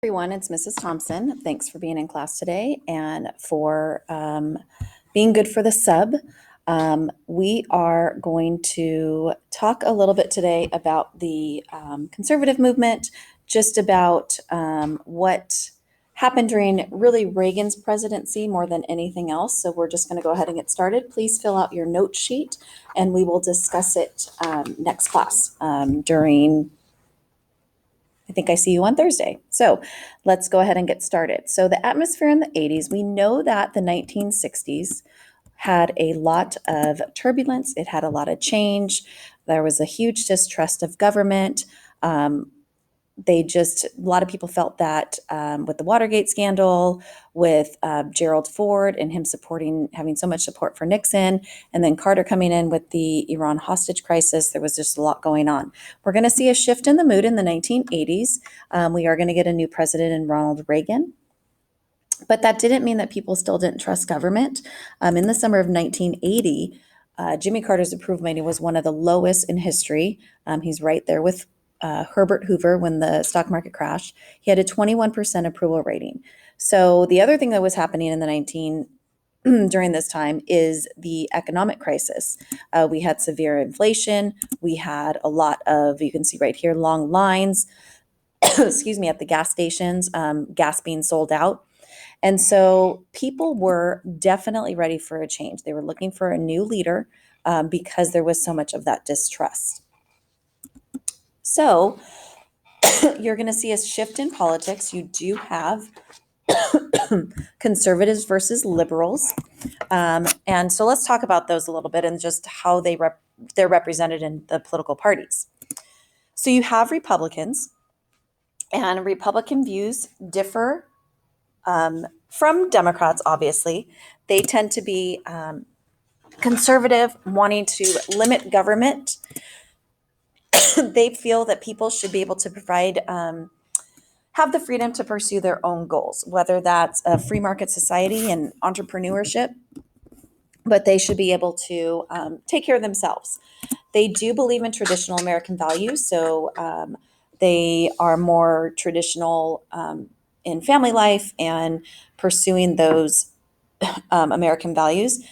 Everyone, it's Mrs. Thompson. Thanks for being in class today and for being good for the sub. We are going to talk a little bit today about the conservative movement, just about what happened during really Reagan's presidency more than anything else. So we're just going to go ahead and get started. Please fill out your note sheet and we will discuss it next class during I think I see you on Thursday. So let's go ahead and get started. So the atmosphere in the 80s, we know that the 1960s had a lot of turbulence. It had a lot of change. There was a huge distrust of government. A lot of people felt that with the Watergate scandal, with Gerald Ford and him having so much support for Nixon, and then Carter coming in with the Iran hostage crisis, there was just a lot going on. We're going to see a shift in the mood in the 1980s. We are going to get a new president in Ronald Reagan. But that didn't mean that people still didn't trust government. In the summer of 1980, Jimmy Carter's approval rating was one of the lowest in history. He's right there with Herbert Hoover when the stock market crashed. He had a 21% approval rating. So the other thing that was happening in the during this time is the economic crisis. We had severe inflation. We had a lot of, you can see right here, long lines, excuse me, at the gas stations, gas being sold out. And so people were definitely ready for a change. They were looking for a new leader because there was so much of that distrust. So you're going to see a shift in politics. You do have conservatives versus liberals. And so let's talk about those a little bit and just how they're represented in the political parties. So you have Republicans, and Republican views differ from Democrats, obviously. They tend to be conservative, wanting to limit government. They feel that people should be able to have the freedom to pursue their own goals, whether that's a free market society and entrepreneurship, but they should be able to take care of themselves. They do believe in traditional American values, so they are more traditional in family life and pursuing those American values.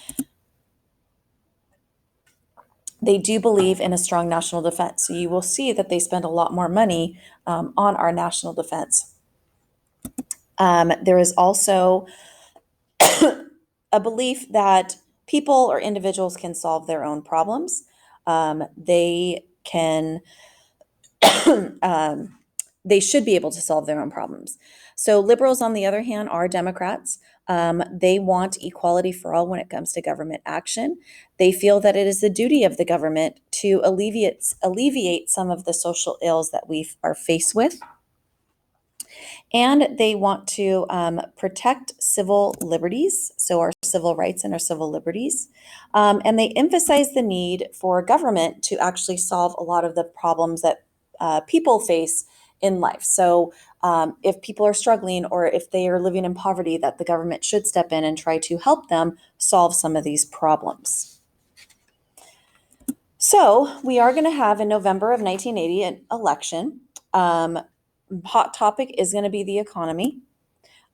They do believe in a strong national defense. So you will see that they spend a lot more money on our national defense. There is also a belief that people or individuals can solve their own problems. They can, they should be able to solve their own problems. So liberals, on the other hand, are Democrats. They want equality for all when it comes to government action. They feel that it is the duty of the government to alleviate some of the social ills that we are faced with. And they want to protect civil liberties, so our civil rights and our civil liberties. And they emphasize the need for government to actually solve a lot of the problems that people face in life. So if people are struggling or if they are living in poverty, that the government should step in and try to help them solve some of these problems. So we are going to have in November of 1980 an election. Hot topic is going to be the economy.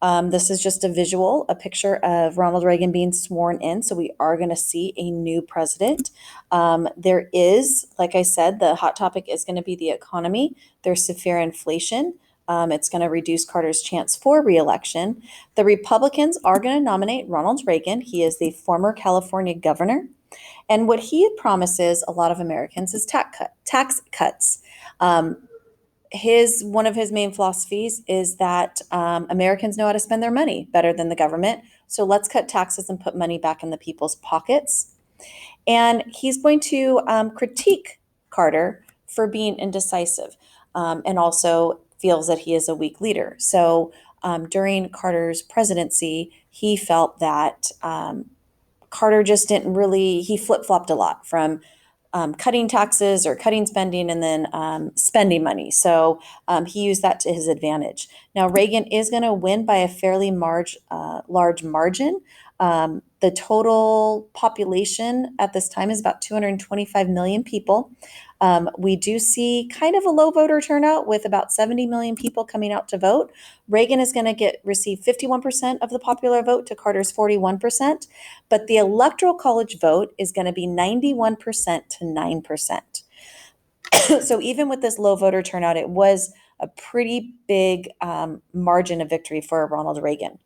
This is just a picture of Ronald Reagan being sworn in. So we are going to see a new president. There is, like I said, the hot topic is going to be the economy. There's severe inflation. It's going to reduce Carter's chance for reelection. The Republicans are going to nominate Ronald Reagan. He is the former California governor. And what he promises a lot of Americans is tax cuts. One of his main philosophies is that Americans know how to spend their money better than the government. So let's cut taxes and put money back in the people's pockets. And he's going to critique Carter for being indecisive and also feels that he is a weak leader. So during Carter's presidency, he felt that Carter just he flip-flopped a lot from cutting taxes or cutting spending and then spending money. So he used that to his advantage. Now, Reagan is going to win by a fairly large margin. The total population at this time is about 225 million people. We do see kind of a low voter turnout with about 70 million people coming out to vote. Reagan is going to receive 51% of the popular vote to Carter's 41%, but the electoral college vote is going to be 91% to 9%. So even with this low voter turnout, it was a pretty big margin of victory for Ronald Reagan.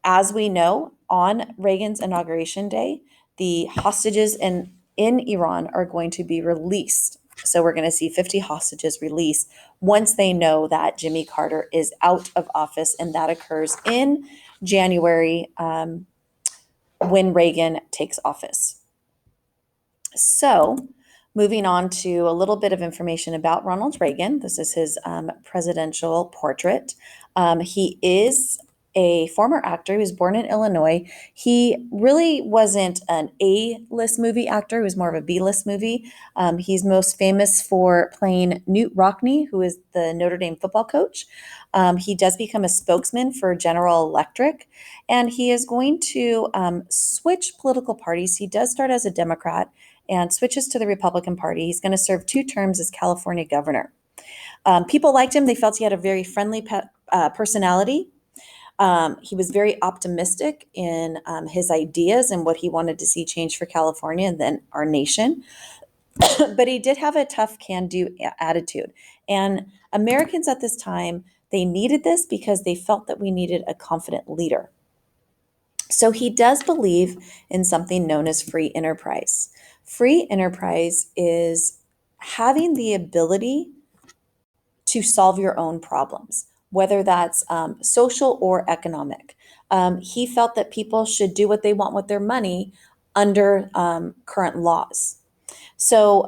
As we know, on Reagan's inauguration day, the hostages in Iran are going to be released. So we're going to see 50 hostages released once they know that Jimmy Carter is out of office, and that occurs in January when Reagan takes office. So moving on to a little bit of information about Ronald Reagan. This is his presidential portrait. He is a former actor. He was born in Illinois. He really wasn't an A-list movie actor. He was more of a B-list movie. He's most famous for playing Knute Rockne, who is the Notre Dame football coach. He does become a spokesman for General Electric, and he is going to switch political parties. He does start as a Democrat and switches to the Republican Party. He's going to serve 2 terms as California governor. People liked him. They felt he had a very friendly personality. He was very optimistic in his ideas and what he wanted to see change for California and then our nation. But he did have a tough can-do attitude. And Americans at this time, they needed this because they felt that we needed a confident leader. So he does believe in something known as free enterprise. Free enterprise is having the ability to solve your own problems, whether that's social or economic. He felt that people should do what they want with their money under current laws. So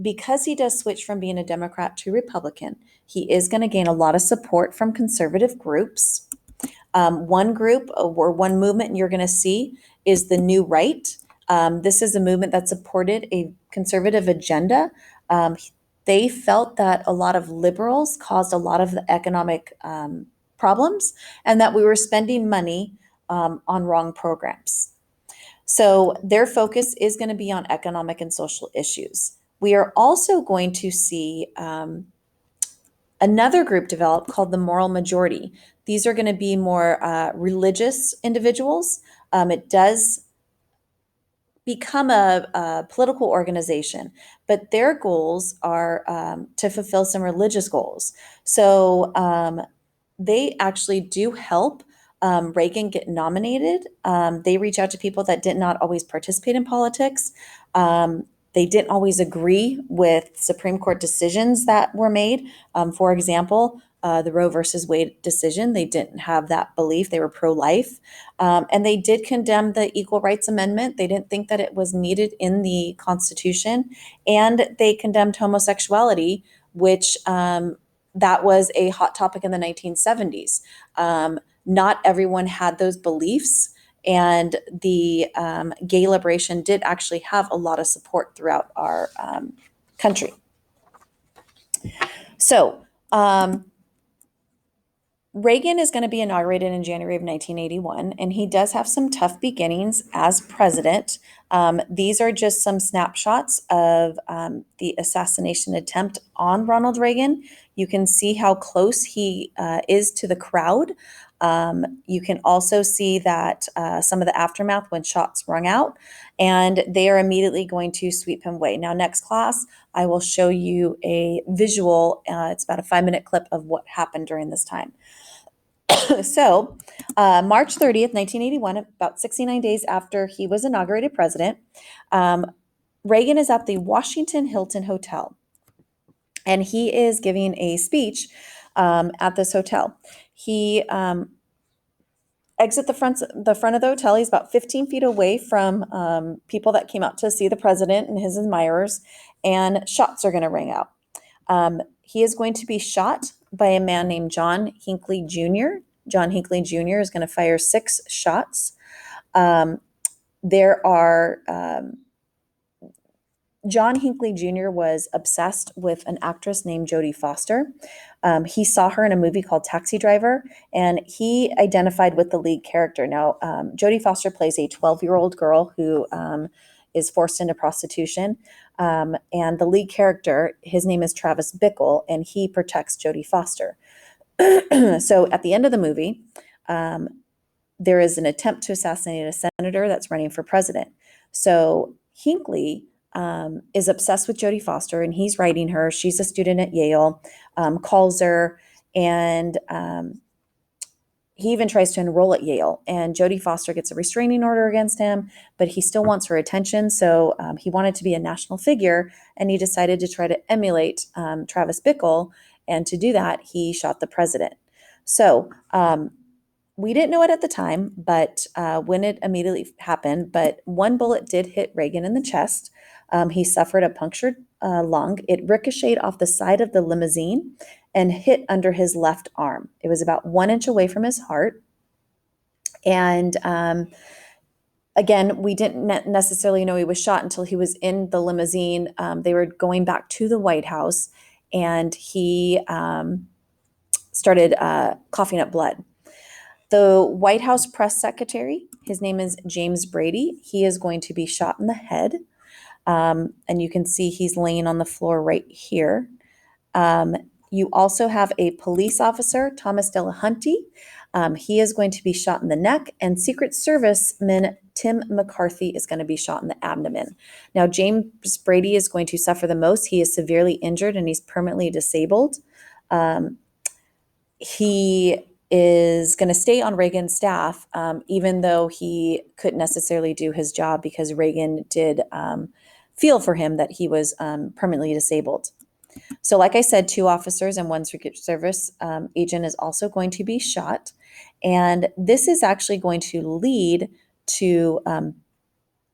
because he does switch from being a Democrat to Republican, he is going to gain a lot of support from conservative groups. One group or one movement you're going to see is the New Right. This is a movement that supported a conservative agenda. They felt that a lot of liberals caused a lot of the economic problems and that we were spending money on wrong programs. So their focus is going to be on economic and social issues. We are also going to see another group develop called the Moral Majority. These are going to be more religious individuals. It does become a political organization, but their goals are to fulfill some religious goals. So they actually do help Reagan get nominated. They reach out to people that did not always participate in politics. They didn't always agree with Supreme Court decisions that were made. For example, the Roe versus Wade decision, they didn't have that belief. They were pro-life. And they did condemn the Equal Rights Amendment. They didn't think that it was needed in the Constitution. And they condemned homosexuality, which that was a hot topic in the 1970s. Not everyone had those beliefs. And the gay liberation did actually have a lot of support throughout our country. So Reagan is going to be inaugurated in January of 1981, and he does have some tough beginnings as president. These are just some snapshots of the assassination attempt on Ronald Reagan. You can see how close he is to the crowd. You can also see that some of the aftermath when shots rung out, and they are immediately going to sweep him away. Now, next class, I will show you a visual. It's about a 5-minute clip of what happened during this time. So, March 30th, 1981, about 69 days after he was inaugurated president, Reagan is at the Washington Hilton Hotel, and he is giving a speech at this hotel. He exits the front of the hotel. He's about 15 feet away from people that came out to see the president and his admirers, and shots are going to ring out. He is going to be shot by a man named John Hinckley Jr. John Hinckley Jr. is going to fire 6 shots. John Hinckley Jr. was obsessed with an actress named Jodie Foster. He saw her in a movie called Taxi Driver, and he identified with the lead character. Now, Jodie Foster plays a 12-year-old girl who is forced into prostitution. And the lead character, his name is Travis Bickle, and he protects Jodie Foster. So at the end of the movie, there is an attempt to assassinate a senator that's running for president. So Hinckley is obsessed with Jodie Foster, and he's writing her. She's a student at Yale, calls her, and he even tries to enroll at Yale. And Jodie Foster gets a restraining order against him, but he still wants her attention. So he wanted to be a national figure, and he decided to try to emulate Travis Bickle. And to do that, he shot the president. So we didn't know it at the time, but when it immediately happened, but one bullet did hit Reagan in the chest. He suffered a punctured lung. It ricocheted off the side of the limousine and hit under his left arm. It was about 1 inch away from his heart. And again, we didn't necessarily know he was shot until he was in the limousine. They were going back to the White House, and he started coughing up blood. The White House press secretary, his name is James Brady. He is going to be shot in the head. And you can see he's laying on the floor right here. You also have a police officer, Thomas Delahunty. He is going to be shot in the neck, and Secret Serviceman Tim McCarthy is going to be shot in the abdomen. Now, James Brady is going to suffer the most. He is severely injured and he's permanently disabled. He is going to stay on Reagan's staff, even though he couldn't necessarily do his job because Reagan did feel for him that he was permanently disabled. So like I said, 2 officers and 1 Secret Service agent is also going to be shot. And this is actually going to lead to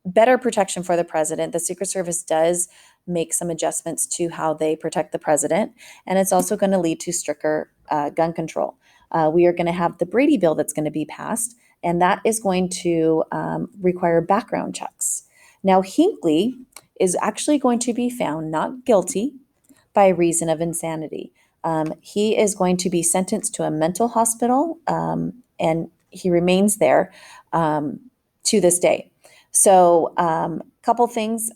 better protection for the president. The Secret Service does make some adjustments to how they protect the president. And it's also going to lead to stricter gun control. We are going to have the Brady bill that's going to be passed, and that is going to require background checks. Now, Hinckley is actually going to be found not guilty by reason of insanity. He is going to be sentenced to a mental hospital, and he remains there to this day. So couple things.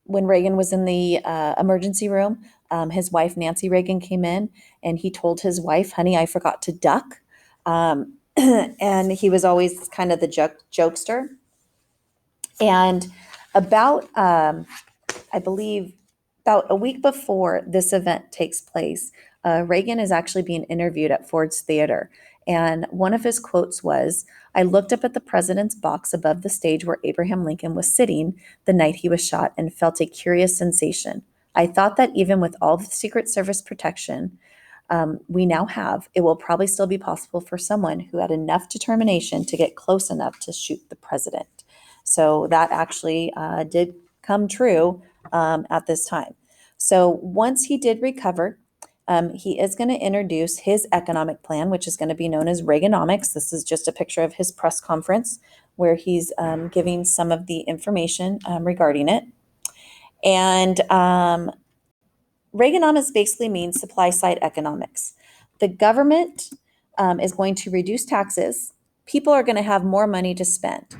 When Reagan was in the emergency room, his wife, Nancy Reagan, came in, and he told his wife, honey, I forgot to duck. And he was always kind of the jokester. And about, I believe, about a week before this event takes place, Reagan is actually being interviewed at Ford's Theater. And one of his quotes was, I looked up at the president's box above the stage where Abraham Lincoln was sitting the night he was shot and felt a curious sensation. I thought that even with all the Secret Service protection we now have, it will probably still be possible for someone who had enough determination to get close enough to shoot the president. So that actually did come true at this time. So once he did recover, he is going to introduce his economic plan, which is going to be known as Reaganomics. This is just a picture of his press conference where he's giving some of the information regarding it. And Reaganomics basically means supply side economics. The government is going to reduce taxes. People are going to have more money to spend.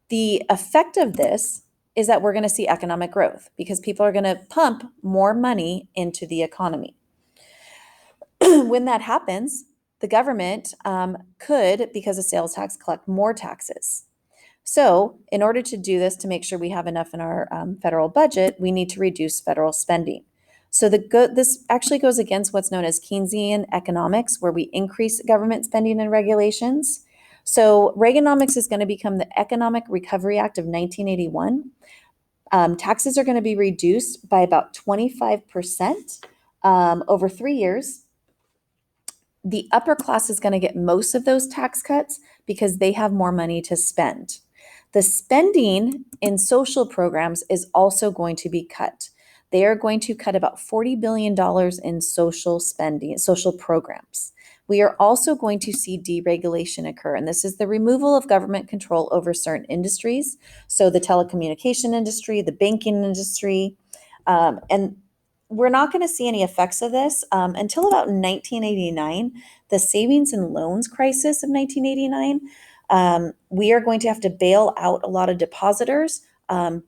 The effect of this is that we're going to see economic growth because people are going to pump more money into the economy. When that happens, the government could, because of sales tax, collect more taxes. So in order to do this, to make sure we have enough in our federal budget, we need to reduce federal spending. So this actually goes against what's known as Keynesian economics, where we increase government spending and regulations. So Reaganomics is going to become the Economic Recovery Act of 1981. Taxes are going to be reduced by about 25% over 3 years. The upper class is going to get most of those tax cuts because they have more money to spend. The spending in social programs is also going to be cut. They are going to cut about $40 billion in social spending, social programs. We are also going to see deregulation occur, and this is the removal of government control over certain industries. So the telecommunication industry, the banking industry, and we're not going to see any effects of this until about 1989, the savings and loans crisis of 1989. We are going to have to bail out a lot of depositors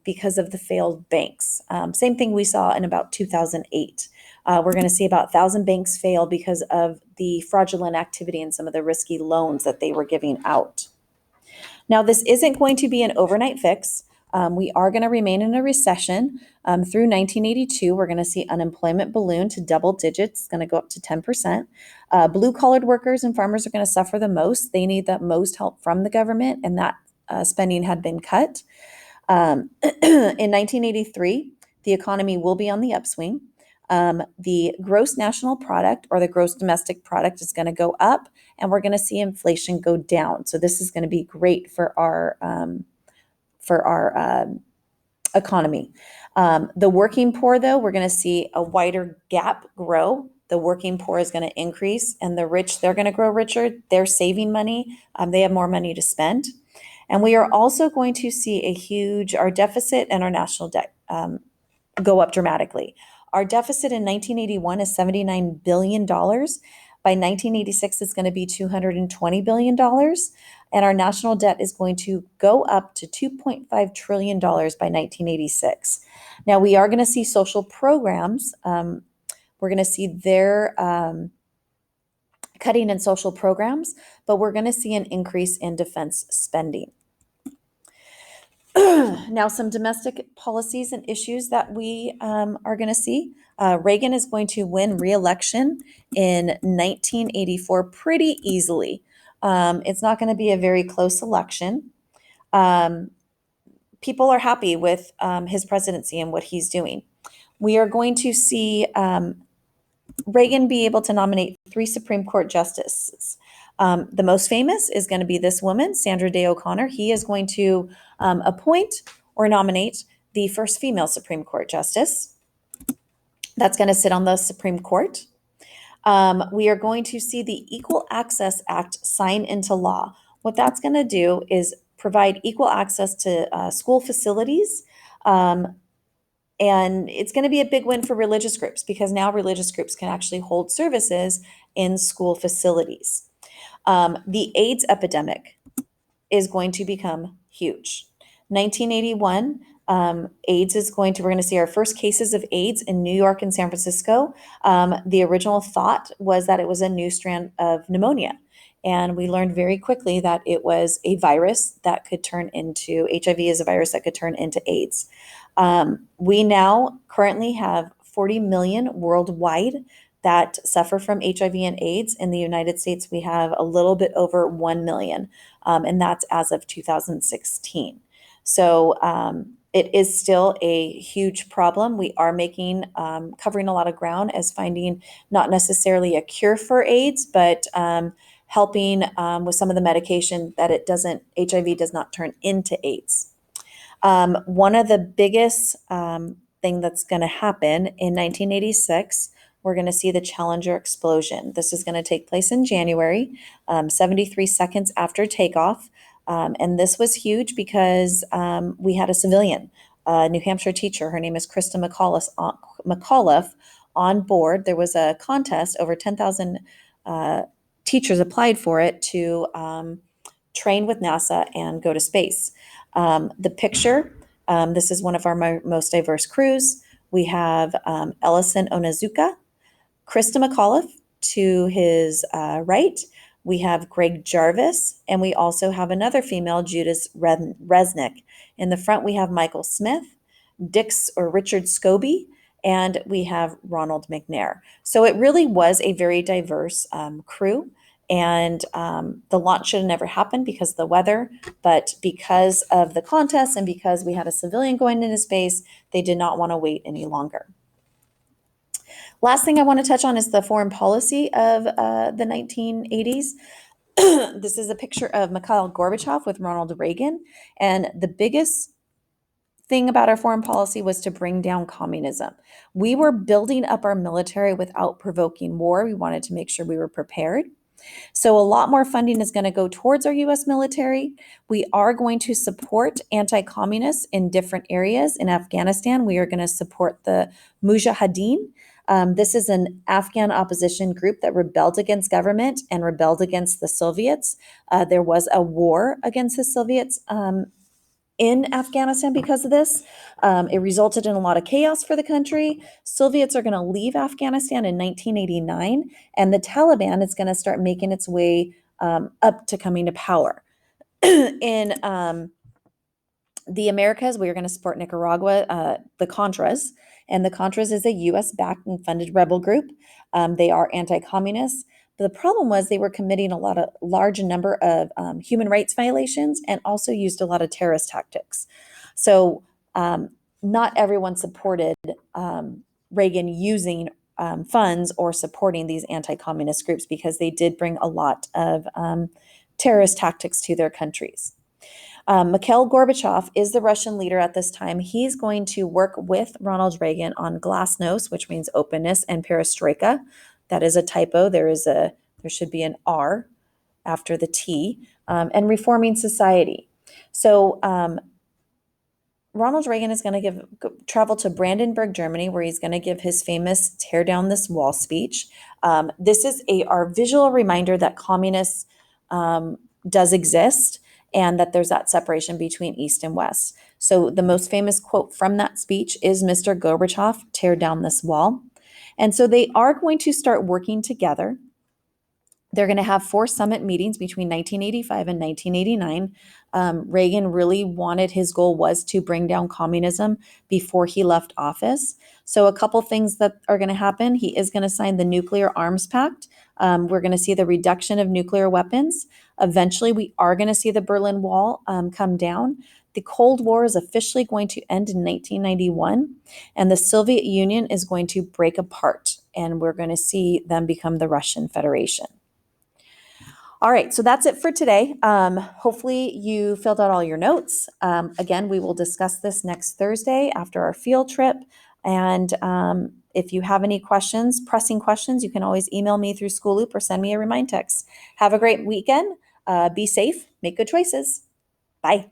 because of the failed banks. Same thing we saw in about 2008. We're going to see about 1,000 banks fail because of the fraudulent activity and some of the risky loans that they were giving out. Now, this isn't going to be an overnight fix. We are going to remain in a recession through 1982. We're going to see unemployment balloon to double digits. It's going to go up to 10%. Blue-collared workers and farmers are going to suffer the most. They need the most help from the government, and that spending had been cut. In 1983, the economy will be on the upswing. The gross national product or the gross domestic product is going to go up, and we're going to see inflation go down. So this is going to be great for our economy. The working poor, though, we're going to see a wider gap grow. The working poor is going to increase, and the rich, they're going to grow richer. They're saving money. They have more money to spend. And we are also going to see our deficit and our national debt go up dramatically. Our deficit in 1981 is $79 billion. By 1986, it's going to be $220 billion. And our national debt is going to go up to $2.5 trillion by 1986. Now, we are going to see social programs. We're going to see their cutting in social programs, but we're going to see an increase in defense spending. Now, some domestic policies and issues that we are going to see. Reagan is going to win re-election in 1984 pretty easily. It's not going to be a very close election. People are happy with his presidency and what he's doing. We are going to see Reagan be able to nominate 3 Supreme Court justices. The most famous is going to be this woman, Sandra Day O'Connor. He is going to appoint or nominate the first female Supreme Court justice that's going to sit on the Supreme Court. We are going to see the Equal Access Act sign into law. What that's going to do is provide equal access to school facilities. And it's going to be a big win for religious groups because now religious groups can actually hold services in school facilities. The AIDS epidemic is going to become huge. 1981, we're going to see our first cases of AIDS in New York and San Francisco. The original thought was that it was a new strand of pneumonia. And we learned very quickly that it was a virus that could turn into, HIV is a virus that could turn into AIDS. We now currently have 40 million worldwide that suffer from HIV and AIDS. In the United States, we have a little bit over 1 million, and that's as of 2016. So it is still a huge problem. We are covering a lot of ground as finding not necessarily a cure for AIDS, but helping with some of the medication that HIV does not turn into AIDS. One of the biggest thing that's going to happen in 1986, we're going to see the Challenger explosion. This is going to take place in January, 73 seconds after takeoff. And this was huge because we had a civilian, a New Hampshire teacher. Her name is Krista McAuliffe on board. There was a contest, over 10,000 teachers applied for it to train with NASA and go to space. The picture, this is one of our most diverse crews. We have Ellison Onizuka, Krista McAuliffe to his right. We have Greg Jarvis, and we also have another female, Judith Resnick. In the front, we have Michael Smith, Richard Scobie, and we have Ronald McNair. So it really was a very diverse crew. And the launch should have never happened because of the weather, but because of the contest and because we had a civilian going into space, they did not want to wait any longer. Last thing I want to touch on is the foreign policy of the 1980s. This is a picture of Mikhail Gorbachev with Ronald Reagan. And the biggest thing about our foreign policy was to bring down communism. We were building up our military without provoking war. We wanted to make sure we were prepared. So a lot more funding is going to go towards our US military. We are going to support anti-communists in different areas. In Afghanistan, we are going to support the Mujahideen. This is an Afghan opposition group that rebelled against government and rebelled against the Soviets. There was a war against the Soviets in Afghanistan because of this. It resulted in a lot of chaos for the country. Soviets are going to leave Afghanistan in 1989, and the Taliban is going to start making its way up to coming to power. In the Americas, we are going to support Nicaragua, the Contras, and the Contras is a U.S.-backed and funded rebel group. They are anti-communist. But the problem was they were committing large number of human rights violations and also used a lot of terrorist tactics. So not everyone supported Reagan using funds or supporting these anti-communist groups because they did bring a lot of terrorist tactics to their countries. Mikhail Gorbachev is the Russian leader at this time. He's going to work with Ronald Reagan on glasnost, which means openness, and perestroika. That is a typo. There should be an R after the T, and reforming society. So Ronald Reagan is going to travel to Brandenburg, Germany, where he's going to give his famous "Tear Down This Wall" speech. This is our visual reminder that communists does exist, and that there's that separation between East and West. So the most famous quote from that speech is Mr. Gorbachev, "Tear down this wall." And so they are going to start working together. They're going to have 4 summit meetings between 1985 and 1989. Reagan really wanted, his goal was to bring down communism before he left office. So a couple things that are going to happen. He is going to sign the Nuclear Arms Pact. We're going to see the reduction of nuclear weapons. Eventually, we are going to see the Berlin Wall come down. The Cold War is officially going to end in 1991, and the Soviet Union is going to break apart, and we're going to see them become the Russian Federation. All right, so that's it for today. Hopefully you filled out all your notes. Again, we will discuss this next Thursday after our field trip. And if you have any questions, pressing questions, you can always email me through School Loop or send me a remind text. Have a great weekend. Be safe. Make good choices. Bye.